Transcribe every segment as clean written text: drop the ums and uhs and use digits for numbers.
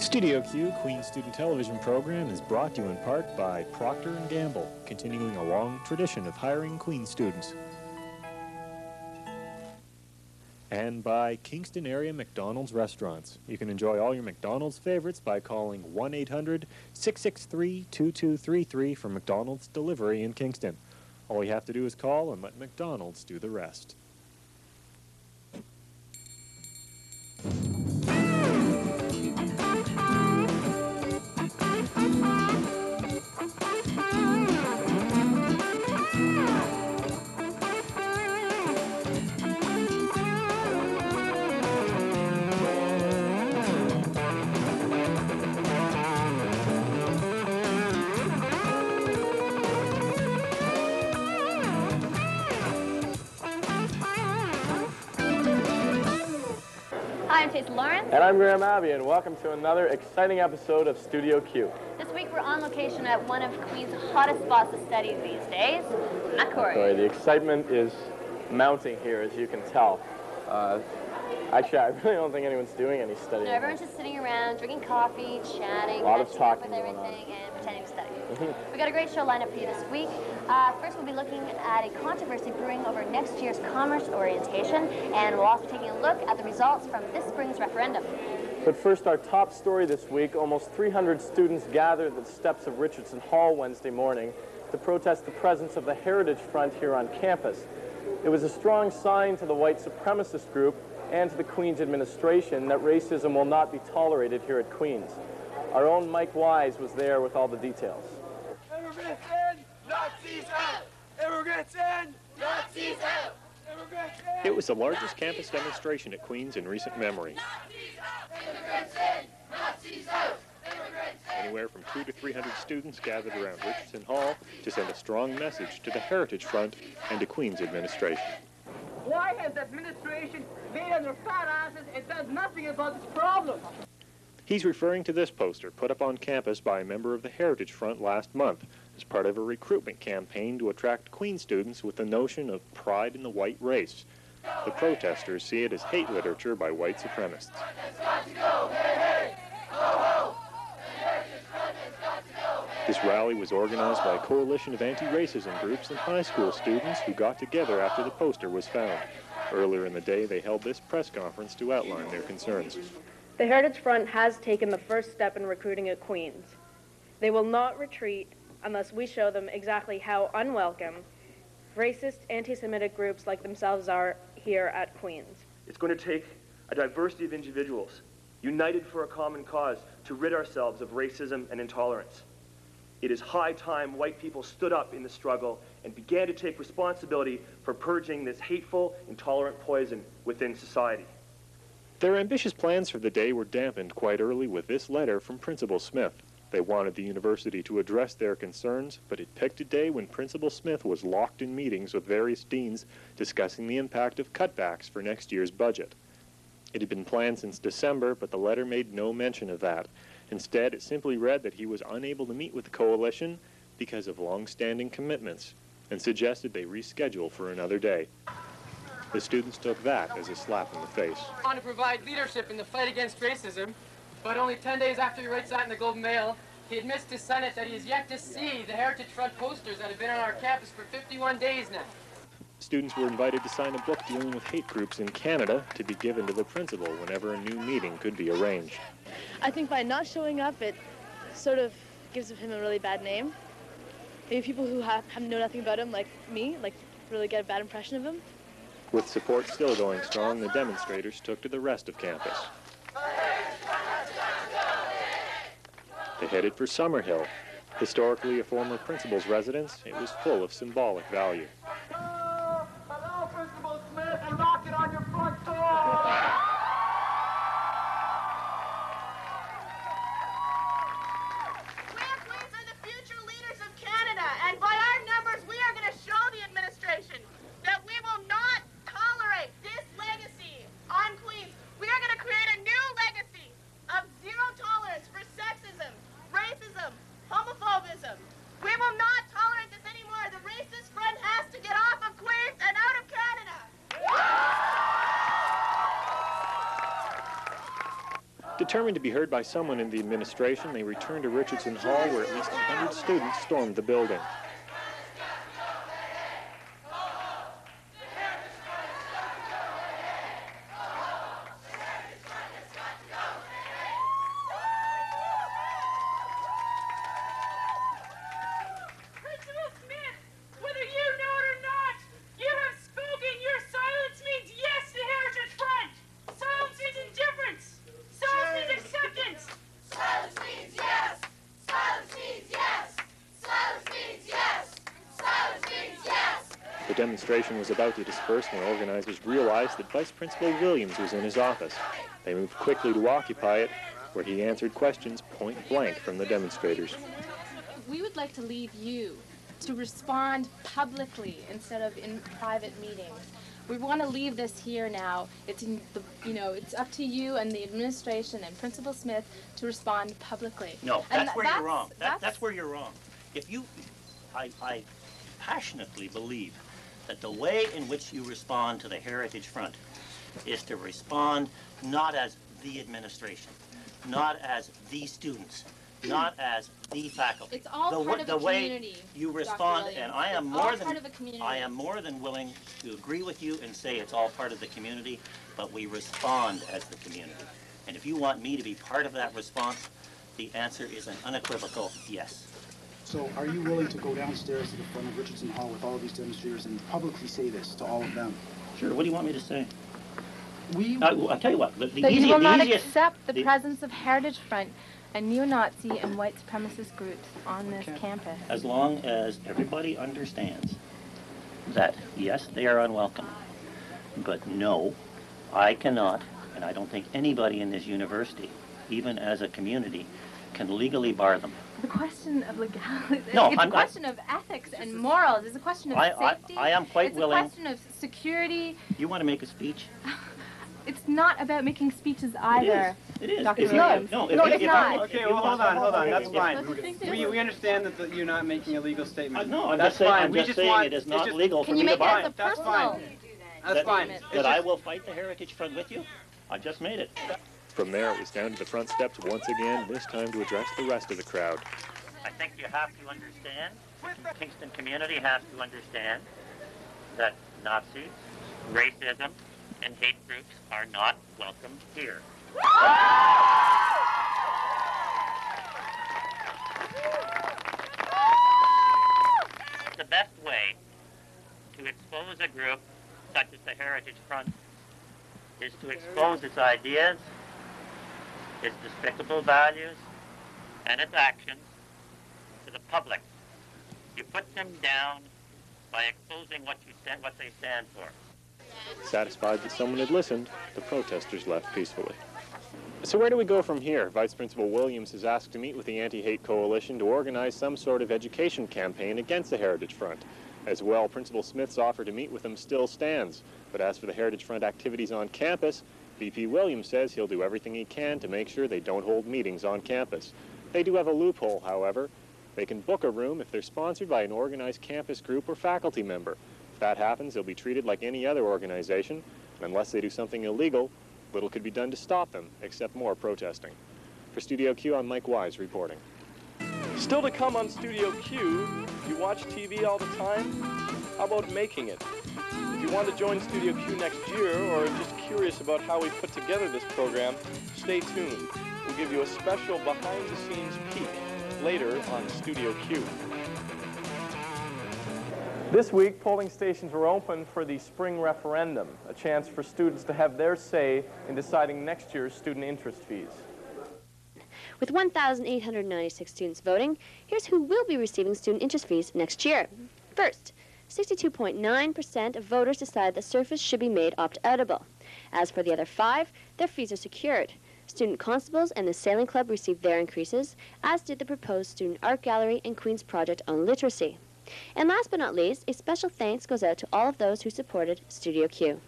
Studio Q, Queen's student television program, is brought to you in part by Procter & Gamble, continuing a long tradition of hiring Queen's students. And by Kingston area McDonald's restaurants. You can enjoy all your McDonald's favorites by calling 1-800-663-2233 for McDonald's delivery in Kingston. All you have to do is call and let McDonald's do the rest. Hi, I'm Teza Lawrence. And I'm Abbey, and welcome to another exciting episode of Studio Q. This week we're on location at one of Queen's hottest spots to study these days, Macquarie. The excitement is mounting here, as you can tell. Actually, I really don't think anyone's doing any studying. No, everyone's just sitting around, drinking coffee, chatting, a lot of talking with everything, and pretending to study. We got a great show lined up for you this week. First, we'll be looking at a controversy brewing over next year's commerce orientation, and we'll also be taking a look at the results from this spring's referendum. But first, our top story this week: almost 300 students gathered at the steps of Richardson Hall Wednesday morning to protest the presence of the Heritage Front here on campus. It was a strong sign to the white supremacist group and to the Queen's administration that racism will not be tolerated here at Queen's. Our own Mike Wise was there with all the details. Immigrants in, Nazis out! Immigrants in, Nazis out! Immigrants in! It was the largest campus demonstration at Queen's in recent memory. Nazis out! Immigrants in, Nazis out! Immigrants in! Anywhere from 200 to 300 students gathered around Richardson Hall to send a strong message to the Heritage Front and to Queen's administration. Why has the administration made on their fat asses and does nothing about this problem? He's referring to this poster put up on campus by a member of the Heritage Front last month as part of a recruitment campaign to attract Queen students with the notion of pride in the white race. The protesters see it as hate literature by white supremacists. This rally was organized by a coalition of anti-racism groups and high school students who got together after the poster was found. Earlier in the day, they held this press conference to outline their concerns. The Heritage Front has taken the first step in recruiting at Queen's. They will not retreat unless we show them exactly how unwelcome racist, anti-Semitic groups like themselves are here at Queen's. It's going to take a diversity of individuals united for a common cause to rid ourselves of racism and intolerance. It is high time white people stood up in the struggle and began to take responsibility for purging this hateful, intolerant poison within society. Their ambitious plans for the day were dampened quite early with this letter from Principal Smith. They wanted the university to address their concerns, but it picked a day when Principal Smith was locked in meetings with various deans discussing the impact of cutbacks for next year's budget. It had been planned since December, but the letter made no mention of that. Instead, it simply read that he was unable to meet with the coalition because of long-standing commitments and suggested they reschedule for another day. The students took that as a slap in the face. I want to provide leadership in the fight against racism, but only 10 days after he writes that in the Globe and Mail, he admits to Senate that he has yet to see the Heritage Front posters that have been on our campus for 51 days now. Students were invited to sign a book dealing with hate groups in Canada to be given to the principal whenever a new meeting could be arranged. I think by not showing up, it sort of gives him a really bad name. Maybe people who know nothing about him, like me, really get a bad impression of him. With support still going strong, the demonstrators took to the rest of campus. They headed for Summerhill. Historically a former principal's residence, it was full of symbolic value. Hello, Principal Smith, and lock it on your front door! We at Queen's are the future leaders of Canada, and by our numbers, we are going to show the administration that we will not tolerate this legacy on Queen's. We are going to create a new legacy of zero tolerance for sexism, racism, homophobism. We will not tolerate this anymore. The racist front has to Determined to be heard by someone in the administration, they returned to Richardson Hall, where at least 100 students stormed the building. The demonstration was about to disperse when organizers realized that Vice Principal Williams was in his office. They moved quickly to occupy it, where he answered questions point blank from the demonstrators. We would like to leave you to respond publicly instead of in private meetings. We want to leave this here now. It's in the, it's up to you and the administration and Principal Smith to respond publicly. No, that's where you're wrong. That's where you're wrong. If you, I passionately believe that the way in which you respond to the Heritage Front is to respond not as the administration, not as the students, not as the faculty. It's all part of the community. Way you respond, and I am more than willing to agree with you and say it's all part of the community, but we respond as the community. And if you want me to be part of that response, the answer is an unequivocal yes. So are you willing to go downstairs to the front of Richardson Hall with all of these demonstrators and publicly say this to all of them? Sure. What do you want me to say? I'll tell you what. That you will not accept the presence of Heritage Front and neo-Nazi and white supremacist groups on this campus. As long as everybody understands that, yes, they are unwelcome, but no, I cannot, and I don't think anybody in this university, even as a community, can legally bar them. The question of legality, no, it's a question of ethics and morals. It's a question of safety. I am quite willing. It's a question of security. You want to make a speech? It's not about making speeches either. It is. Dr. It's Williams. not. No, it's not. Okay, well, hold on. That's fine. We understand that you're not making a legal statement. No, I'm just saying it is not legal for me to buy. That's fine. That's fine. That I will fight the Heritage Front with you? I just made it. From there, it was down to the front steps once again, this time to address the rest of the crowd. I think you have to understand, the Kingston community has to understand that Nazis, racism, and hate groups are not welcome here. The best way to expose a group such as the Heritage Front is to expose its ideas, its despicable values, and its actions to the public. You put them down by exposing what they stand for. Satisfied that someone had listened, the protesters left peacefully. So where do we go from here? Vice Principal Williams is asked to meet with the Anti-Hate Coalition to organize some sort of education campaign against the Heritage Front. As well, Principal Smith's offer to meet with them still stands. But as for the Heritage Front activities on campus, VP Williams says he'll do everything he can to make sure they don't hold meetings on campus. They do have a loophole, however. They can book a room if they're sponsored by an organized campus group or faculty member. If that happens, they'll be treated like any other organization, and unless they do something illegal, little could be done to stop them, except more protesting. For Studio Q, I'm Mike Wise reporting. Still to come on Studio Q, you watch TV all the time? How about making it? If you want to join Studio Q next year, or are just curious about how we put together this program, stay tuned. We'll give you a special behind-the-scenes peek later on Studio Q. This week, polling stations were open for the spring referendum, a chance for students to have their say in deciding next year's student interest fees. With 1,896 students voting, here's who will be receiving student interest fees next year. First, 62.9% of voters decided that surface should be made opt-outable. As for the other 5, their fees are secured. Student constables and the sailing club received their increases, as did the proposed student art gallery and Queen's Project on literacy. And last but not least, a special thanks goes out to all of those who supported Studio Q.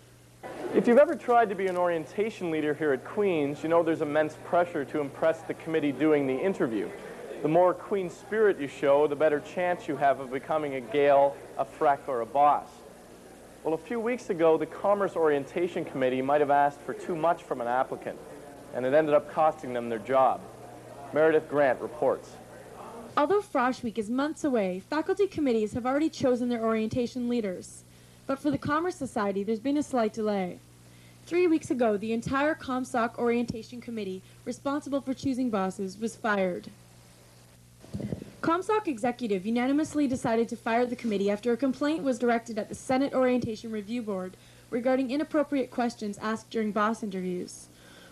If you've ever tried to be an orientation leader here at Queen's, you know there's immense pressure to impress the committee doing the interview. The more Queen spirit you show, the better chance you have of becoming a Gale, a Freck, or a Boss. Well, a few weeks ago, the Commerce Orientation Committee might have asked for too much from an applicant. and it ended up costing them their job. Meredith Grant reports. Although Frosh Week is months away, faculty committees have already chosen their orientation leaders. But for the Commerce Society, there's been a slight delay. 3 weeks ago, the entire ComSoc orientation committee responsible for choosing bosses was fired. ComSoc executive unanimously decided to fire the committee after a complaint was directed at the Senate Orientation Review Board regarding inappropriate questions asked during boss interviews.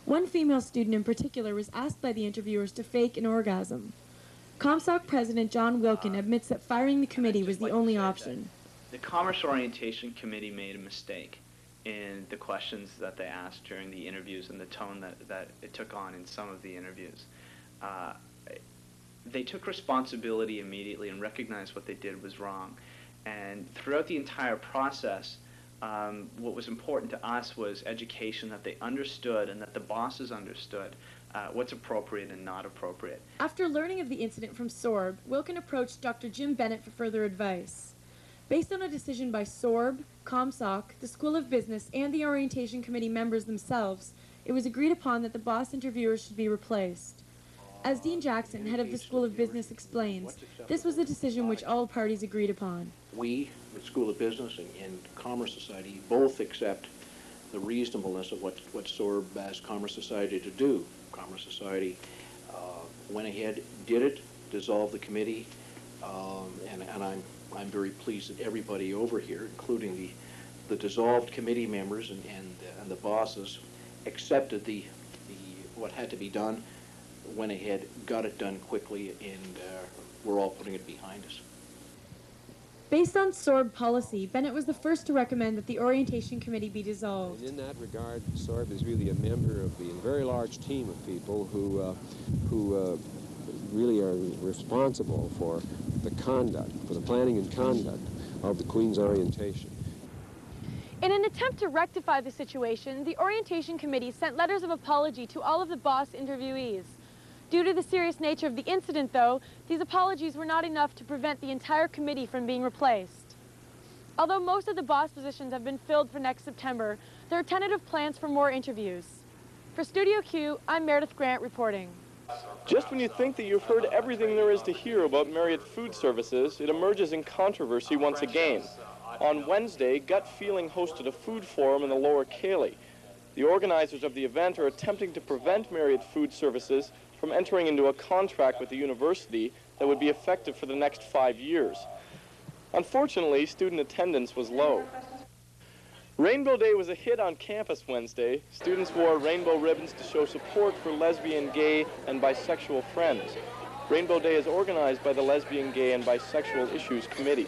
One female student in particular was asked by the interviewers to fake an orgasm. ComSoc President John Wilkin admits that firing the committee was the only option. The Commerce Orientation Committee made a mistake in the questions that they asked during the interviews and the tone that it took on in some of the interviews. They took responsibility immediately and recognized what they did was wrong. And throughout the entire process, what was important to us was education, that they understood and that the bosses understood what's appropriate and not appropriate. After learning of the incident from SORB, Wilkin approached Dr. Jim Bennett for further advice. Based on a decision by SORB, ComSoc, the School of Business, and the Orientation Committee members themselves, it was agreed upon that the boss interviewers should be replaced. As Dean Jackson, head of the School of Business, explains, this was a decision which all parties agreed upon. We, the School of Business and Commerce Society, both accept the reasonableness of what SORB asked Commerce Society to do. Commerce Society went ahead, did it, dissolved the committee, and I'm very pleased that everybody over here, including the dissolved committee members and the bosses, accepted what had to be done, went ahead, got it done quickly, and we're all putting it behind us. Based on SORB policy, Bennett was the first to recommend that the Orientation Committee be dissolved. And in that regard, SORB is really a member of the very large team of people who really are responsible for the conduct, for the planning and conduct of the Queen's orientation. In an attempt to rectify the situation, the Orientation Committee sent letters of apology to all of the boss interviewees. Due to the serious nature of the incident, though, these apologies were not enough to prevent the entire committee from being replaced. Although most of the boss positions have been filled for next September, there are tentative plans for more interviews. For Studio Q, I'm Meredith Grant reporting. Just when you think that you've heard everything there is to hear about Marriott Food Services, it emerges in controversy once again. On Wednesday, Gut Feeling hosted a food forum in the Lower Cayley. The organizers of the event are attempting to prevent Marriott Food Services from entering into a contract with the university that would be effective for the next 5 years. Unfortunately, student attendance was low. Rainbow Day was a hit on campus Wednesday. Students wore rainbow ribbons to show support for lesbian, gay, and bisexual friends. Rainbow Day is organized by the Lesbian, Gay, and Bisexual Issues Committee.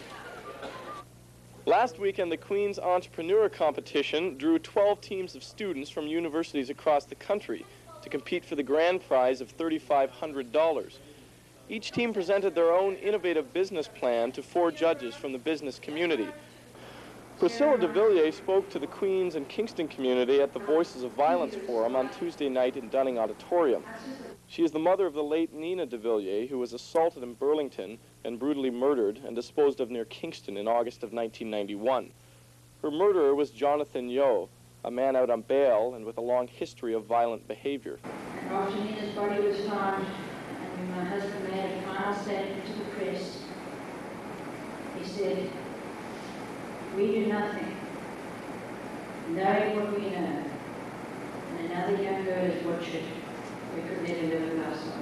Last weekend, the Queen's Entrepreneur Competition drew 12 teams of students from universities across the country to compete for the grand prize of $3,500. Each team presented their own innovative business plan to 4 judges from the business community. Priscilla de Villiers spoke to the Queens and Kingston community at the Voices of Violence Forum on Tuesday night in Dunning Auditorium. She is the mother of the late Nina de Villiers, who was assaulted in Burlington and brutally murdered and disposed of near Kingston in August of 1991. Her murderer was Jonathan Yeo, a man out on bail and with a long history of violent behavior. After Nina's body was found, and my husband made a final statement to the press, he said, "We do nothing, knowing what we know, and another young girl is watching. We could never live with ourselves."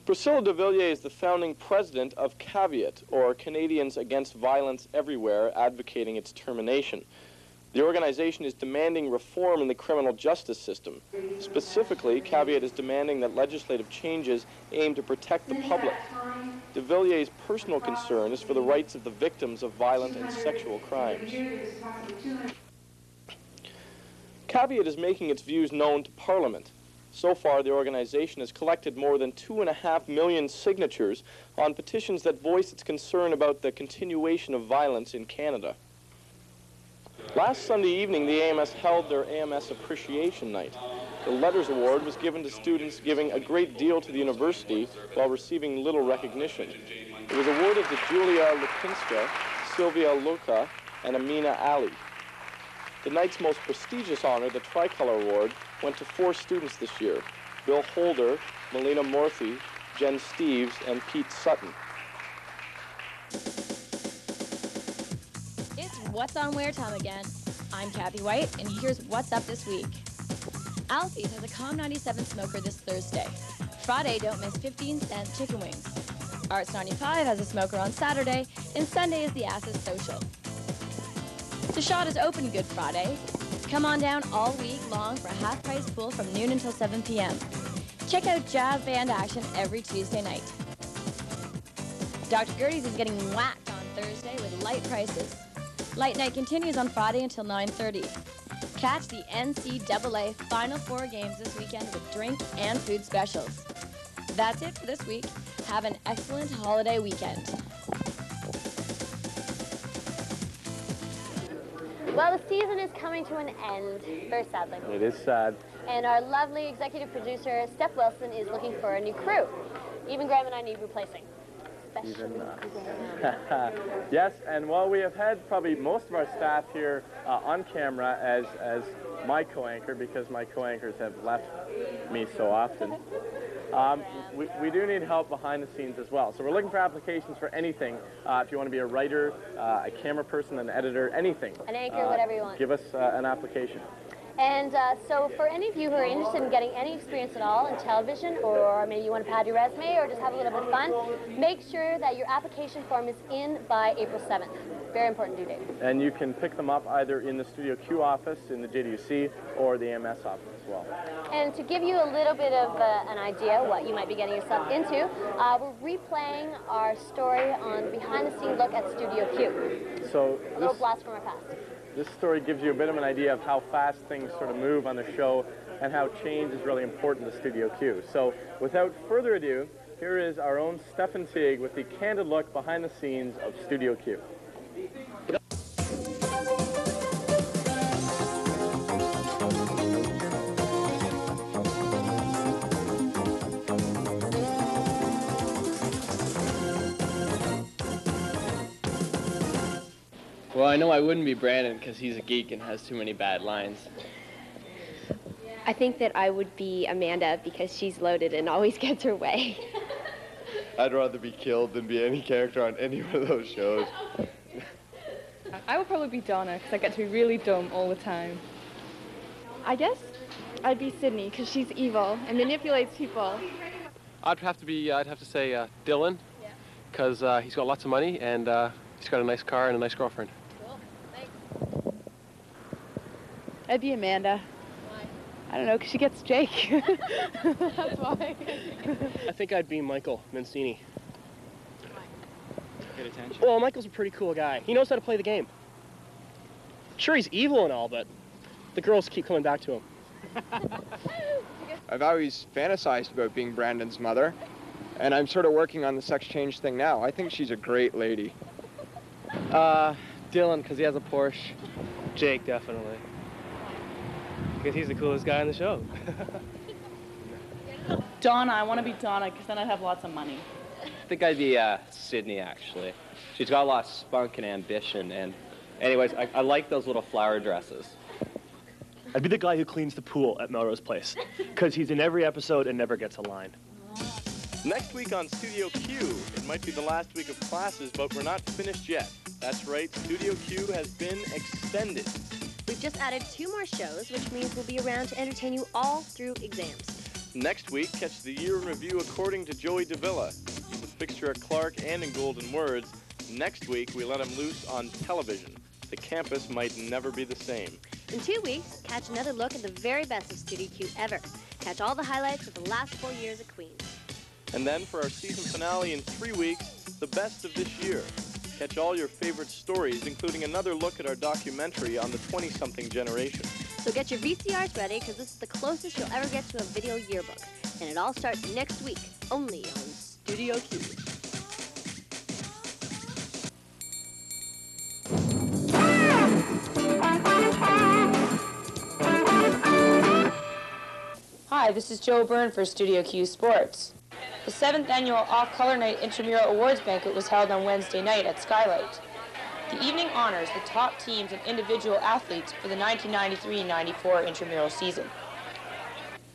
Priscilla de Villiers is the founding president of Caveat, or Canadians Against Violence Everywhere, advocating its termination. The organization is demanding reform in the criminal justice system. Specifically, Caveat is demanding that legislative changes aim to protect the public. De Villiers' personal concern is for the rights of the victims of violent and sexual crimes. Caveat is making its views known to Parliament. So far, the organization has collected more than 2.5 million signatures on petitions that voice its concern about the continuation of violence in Canada. Last Sunday evening, the AMS held their AMS Appreciation Night. The Letters Award was given to students giving a great deal to the university while receiving little recognition. It was awarded to Julia Lipinska, Sylvia Luka, and Amina Ali. The night's most prestigious honor, the Tricolor Award, went to 4 students this year: Bill Holder, Melina Morthy, Jen Steves, and Pete Sutton. It's What's on Where time again. I'm Kathy White, and here's What's Up this week. Alfie's has a Com 97 smoker this Thursday. Friday, don't miss 15-cent chicken wings. Arts 95 has a smoker on Saturday, and Sunday is the Asses Social. The Shot is open Good Friday. Come on down all week long for a half-price pool from noon until 7 p.m. Check out jazz band action every Tuesday night. Dr. Gertie's is getting whacked on Thursday with light prices. Light night continues on Friday until 9:30. Catch the NCAA Final Four games this weekend with drink and food specials. That's it for this week. Have an excellent holiday weekend. Well, the season is coming to an end, very sadly. It is sad. And our lovely executive producer, Steph Wilson, is looking for a new crew. Even Graham and I need replacing. Yes, and while we have had probably most of our staff here on camera as my co-anchor, because my co-anchors have left me so often, we do need help behind the scenes as well. So we're looking for applications for anything. If you want to be a writer, a camera person, an editor, anything. An anchor, whatever you want. Give us an application. And so for any of you who are interested in getting any experience at all in television, or maybe you want to pad your resume or just have a little bit of fun, make sure that your application form is in by April 7th. Very important due date. And you can pick them up either in the Studio Q office, in the JDUC, or the AMS office as well. And to give you a little bit of an idea what you might be getting yourself into, we're replaying our story on behind-the-scenes look at Studio Q. So a little blast from our past. This story gives you a bit of an idea of how fast things sort of move on the show and how change is really important to Studio Q. So without further ado, here is our own Stefan Teague with the candid look behind the scenes of Studio Q. Well, I know I wouldn't be Brandon because he's a geek and has too many bad lines. I think that I would be Amanda because she's loaded and always gets her way. I'd rather be killed than be any character on any of those shows. I would probably be Donna because I get to be really dumb all the time. I guess I'd be Sydney because she's evil and manipulates people. I'd have to say Dylan because he's got lots of money and he's got a nice car and a nice girlfriend. Cool. Thanks. I'd be Amanda. Why? I don't know, because she gets Jake. That's why. I think I'd be Michael Mancini. Why? Good attention. Well, Michael's a pretty cool guy. He knows how to play the game. Sure, he's evil and all, but the girls keep coming back to him. I've always fantasized about being Brandon's mother, and I'm sort of working on the sex change thing now. I think she's a great lady. Dylan, because he has a Porsche. Jake, definitely. Because he's the coolest guy in the show. Donna, I want to be Donna because then I'd have lots of money. I think I'd be Sydney, actually. She's got a lot of spunk and ambition, and anyways, I like those little flower dresses. I'd be the guy who cleans the pool at Melrose Place, because he's in every episode and never gets a line. Next week on Studio Q, it might be the last week of classes, but we're not finished yet. That's right, Studio Q has been extended. We've just added 2 more shows, which means we'll be around to entertain you all through exams. Next week, catch the year in review according to Joey Davila. With Fixture at Clark and in Golden Words, next week we let him loose on television. The campus might never be the same. In 2 weeks, catch another look at the very best of Studio Q ever. Catch all the highlights of the last 4 years of Queens. And then for our season finale in 3 weeks, the best of this year. Catch all your favorite stories, including another look at our documentary on the 20-something generation. So get your VCRs ready, because this is the closest you'll ever get to a video yearbook. And it all starts next week, only on Studio Q. Hi, this is Joe Byrne for Studio Q Sports. The 7th annual Off-Color Night Intramural Awards Banquet was held on Wednesday night at Skylight. The evening honors the top teams and individual athletes for the 1993-94 intramural season.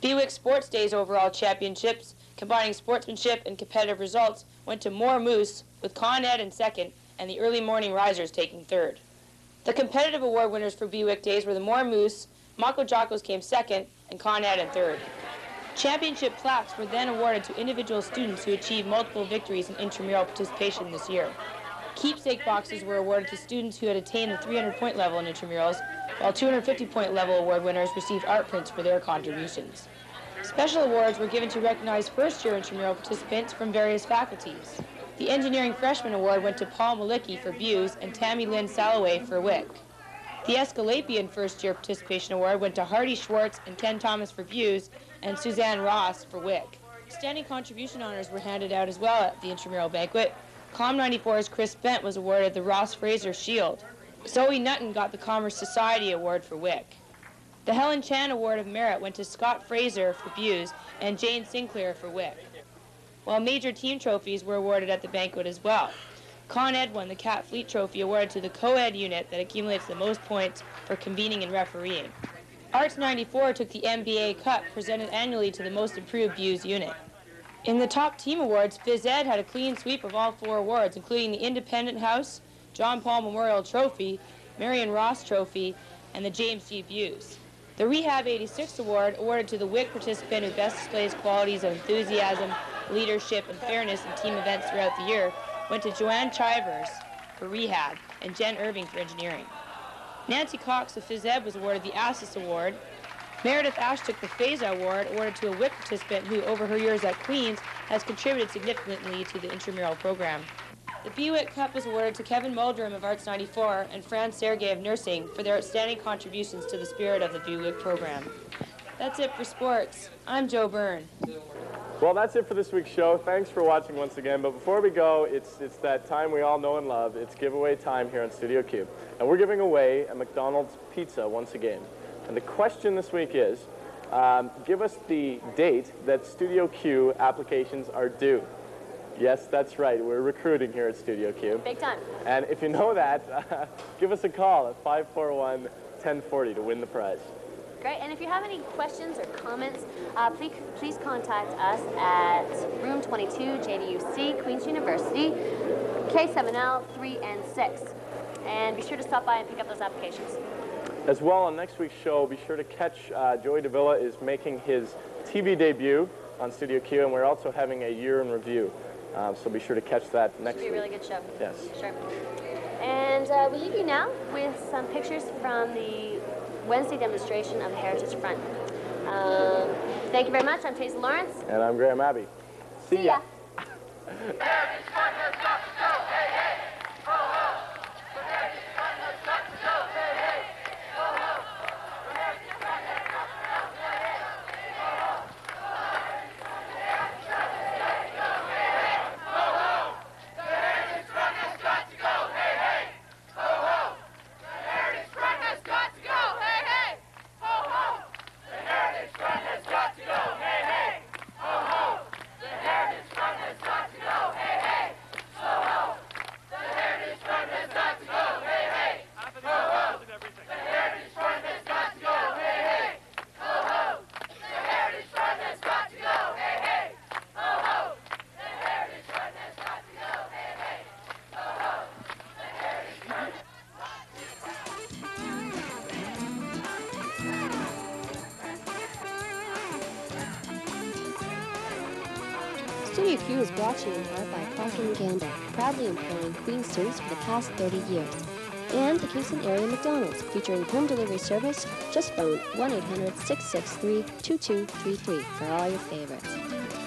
Bewick Sports Day's overall championships, combining sportsmanship and competitive results, went to Moore Moose, with Con Ed in second and the Early Morning Risers taking third. The competitive award winners for Bewick Days were the Moore Moose, Mako Jocos came second, and Con Ed in third. Championship plaques were then awarded to individual students who achieved multiple victories in intramural participation this year. Keepsake boxes were awarded to students who had attained the 300-point level in intramurals, while 250-point level award winners received art prints for their contributions. Special awards were given to recognize first-year intramural participants from various faculties. The Engineering Freshman Award went to Paul Malicki for Buse and Tammy Lynn Salloway for Wick. The Escalapian First-Year Participation Award went to Hardy Schwartz and Ken Thomas for Buse and Suzanne Ross for Wick. Standing contribution honors were handed out as well at the intramural banquet. Com 94's Chris Bent was awarded the Ross Fraser Shield. Zoe Nutton got the Commerce Society Award for Wick. The Helen Chan Award of Merit went to Scott Fraser for Buse and Jane Sinclair for Wick, while major team trophies were awarded at the banquet as well. Con Ed won the Cat Fleet Trophy awarded to the co-ed unit that accumulates the most points for convening and refereeing. Arts 94 took the MBA Cup presented annually to the most improved Buse unit. In the top team awards, Phys Ed had a clean sweep of all 4 awards, including the Independent House, John Paul Memorial Trophy, Marion Ross Trophy, and the James G. Buse. The Rehab 86 Award, awarded to the WIC participant who best displays qualities of enthusiasm, leadership, and fairness in team events throughout the year, went to Joanne Chivers for Rehab and Jen Irving for Engineering. Nancy Cox of Phys Ed was awarded the ASIS Award. Meredith Ash took the FASA Award, awarded to a WIC participant who, over her years at Queen's, has contributed significantly to the intramural program. The BWIC Cup was awarded to Kevin Muldrum of Arts 94 and Franz Sergey of Nursing for their outstanding contributions to the spirit of the BWIC program. That's it for sports. I'm Joe Byrne. Well, that's it for this week's show. Thanks for watching once again. But before we go, it's that time we all know and love. It's giveaway time here on Studio Cube. And we're giving away a McDonald's pizza once again. And the question this week is, give us the date that Studio Q applications are due. Yes, that's right. We're recruiting here at Studio Q. Big time. And if you know that, give us a call at 541-1040 to win the prize. Great. And if you have any questions or comments, please contact us at room 22, JDUC, Queen's University, K7L 3 and 6. And be sure to stop by and pick up those applications. As well, on next week's show, be sure to catch Joey Davila is making his TV debut on Studio Q, and we're also having a year in review. So be sure to catch that next week. Should be a really good show. Yes. Sure. And we leave you now with some pictures from the Wednesday demonstration of the Heritage Front. Thank you very much. I'm Teza Lawrence. And I'm Graham Abbey. See ya. Studio Q is brought to you in part by Procter & Gamble, proudly employing Queen's students for the past 30 years. And the Kingston Area McDonald's, featuring home delivery service. Just phone 1-800-663-2233 for all your favorites.